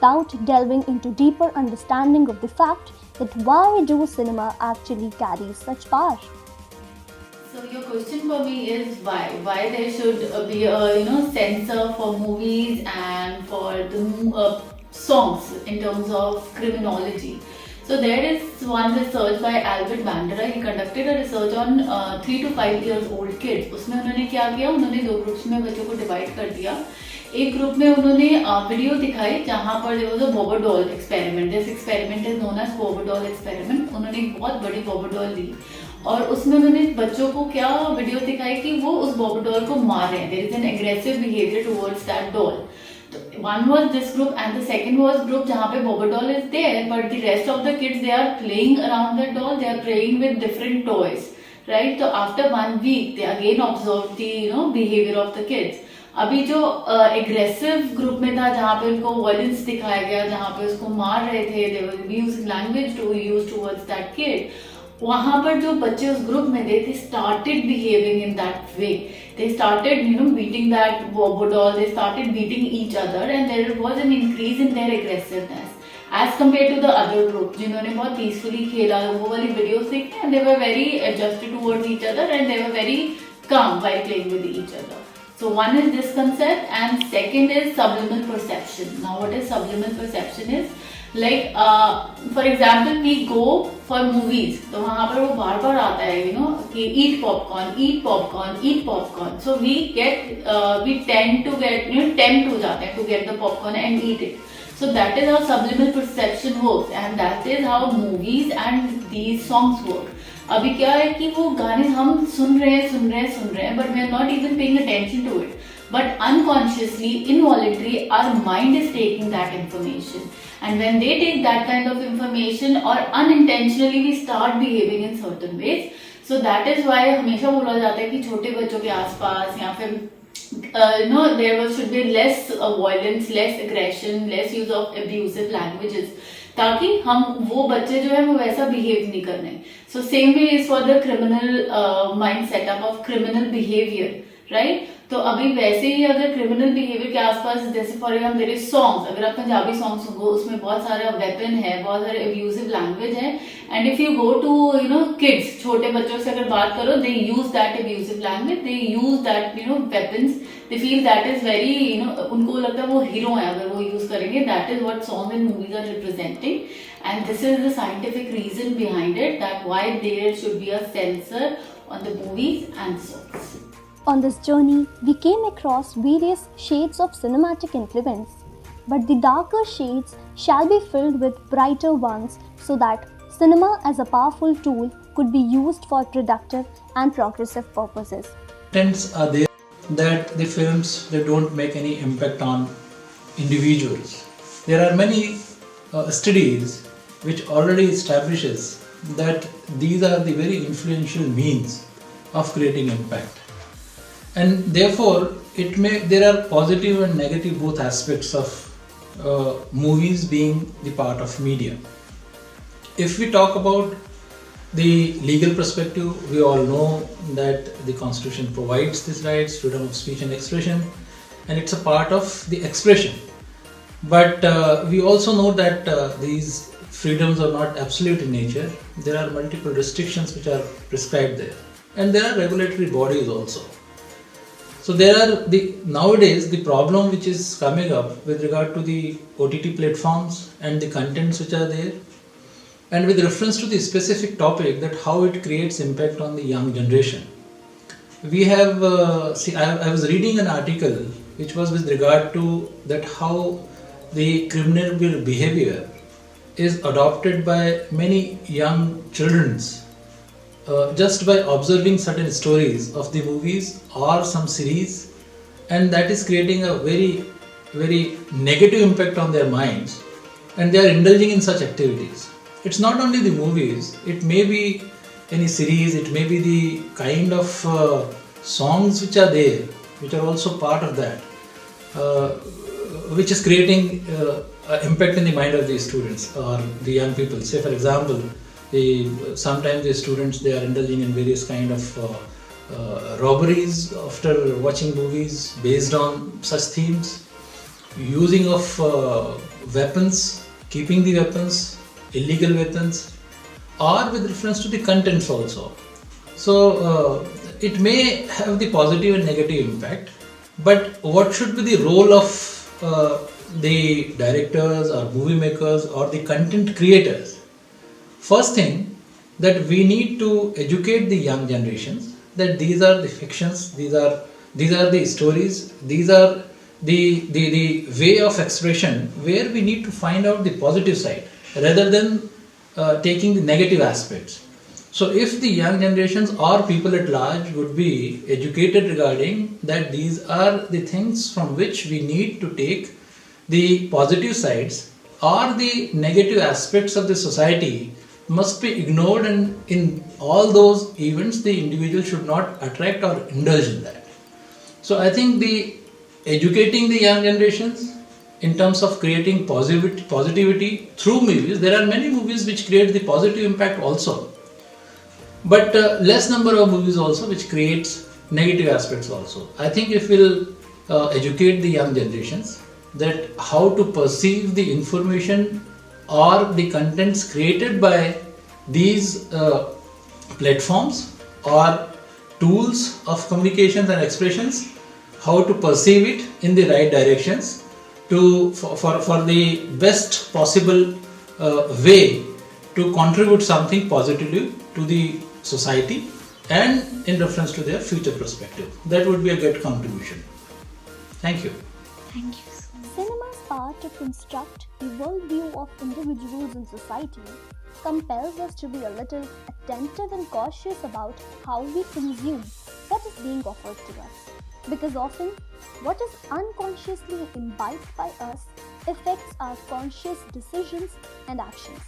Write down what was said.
without delving into deeper understanding of the fact that why do cinema actually carry such power? So your question for me is why? Why there should be a censor for movies and for the songs in terms of criminology. So there is one research by Albert Bandera. He conducted a research on 3 to 5 years old kids. उसमें उन्होंने क्या किया? उन्होंने दो groups में बच्चों को divide कर दिया. एक ग्रुप में उन्होंने वीडियो दिखाई जहाँ पर there was a bobber doll experiment. This experiment is known as bobber doll experiment. उन्होंने एक बहुत बड़ी bobber doll ली और उसमें उन्होंने बच्चों को क्या वीडियो दिखाई कि वो उस बॉबी डॉल को मार रहे हैं. There is an aggressive behaviour towards that doll. One was this group and the second was group जहाँ पे Bobby doll is there but the rest of the kids they are playing around that doll. They are playing with different toys, right. तो after 1 week they again observe the behaviour of the kids. अभी जो aggressive group में था जहाँ पे उनको violence दिखाया गया, जहाँ पे उसको मार रहे थे, they were using language to use towards that kid, वहां पर जो बच्चे उस ग्रुप में थे, they started behaving in that way. They started beating that bobber doll. They started beating each other and there was an increase in their aggressiveness as compared to the other group जिन्होंने बहुत peacefully खेला. वो वाली videos देखते and they were very adjusted towards each other and they were very calm while playing with each other. So one is this concept and second is subliminal perception. Now what is subliminal perception is like for example we go for movies, तो वहाँ पर वो बार बार आता है कि eat popcorn, eat popcorn, eat popcorn. So we tend to get tempt हो जाते हैं to get the popcorn and eat it. So that is how subliminal perception works and that is how movies and these songs work. अभी क्या है कि वो गाने हम सुन रहे हैं but we are not even paying attention to it. But unconsciously, involuntarily, our mind is taking that information. And when they take that kind of information or unintentionally we start behaving in certain ways. So that is why हमेशा बोला जाता है कि छोटे बच्चों के आसपास या फिर there should be less violence, less aggression, less use of abusive languages. ताकि हम वो बच्चे जो है वो वैसा बिहेव नहीं कर रहे. So same way is for the criminal mind setup of criminal behavior, right? तो अभी वैसे ही अगर क्रिमिनल बिहेवियर के आसपास जैसे for example there is songs, अगर आप पंजाबी सॉन्ग सुनो उसमें बहुत सारा वेपन है, बहुत सारे अब्यूजिव लैंग्वेज है and if you go to kids, छोटे बच्चों से अगर बात करो, they use that abusive language, they use that weapons, they feel that is very उनको लगता है वो हीरो है अगर वो यूज करेंगे. That is what song and movies are representing and this is the scientific reason behind it that why there should be a censor on the movies and songs. On this journey, we came across various shades of cinematic influence, but the darker shades shall be filled with brighter ones so that cinema as a powerful tool could be used for productive and progressive purposes. Trends are there that the films, they don't make any impact on individuals. There are many studies which already establishes that these are the very influential means of creating impact. And therefore there are positive and negative both aspects of movies being the part of media. If we talk about the legal perspective, we all know that the Constitution provides these rights, freedom of speech and expression, and it's a part of the expression. But we also know that these freedoms are not absolute in nature. There are multiple restrictions which are prescribed there, and there are regulatory bodies also. So there are nowadays the problem which is coming up with regard to the OTT platforms and the contents which are there, and with reference to the specific topic that how it creates impact on the young generation. We have I was reading an article which was with regard to that how the criminal behavior is adopted by many young children's just by observing certain stories of the movies or some series, and that is creating a very very negative impact on their minds and they are indulging in such activities. It's not only the movies, it may be any series, it may be the kind of songs which are there which are also part of that, which is creating impact in the mind of the students or the young people. Say for example, sometimes the students, they are indulging in various kind of robberies after watching movies based on such themes, using of weapons, keeping the weapons, illegal weapons, or with reference to the contents also. So it may have the positive and negative impact, but what should be the role of the directors or movie makers or the content creators? First thing, that we need to educate the young generations that these are the fictions, these are the stories, these are the way of expression where we need to find out the positive side rather than taking the negative aspects. So if the young generations or people at large would be educated regarding that these are the things from which we need to take the positive sides, or the negative aspects of the society must be ignored, and in all those events the individual should not attract or indulge in that. So I think the educating the young generations in terms of creating positivity through movies, there are many movies which create the positive impact also, but less number of movies also which creates negative aspects also. I think if we'll educate the young generations that how to perceive the information or the contents created by these platforms or tools of communications and expressions, how to perceive it in the right directions for the best possible way to contribute something positively to the society and in reference to their future perspective. That would be a good contribution. Thank you. Thank you. Cinema's power to construct the worldview of individuals in society compels us to be a little attentive and cautious about how we consume what is being offered to us. Because often, what is unconsciously imbibed by us affects our conscious decisions and actions.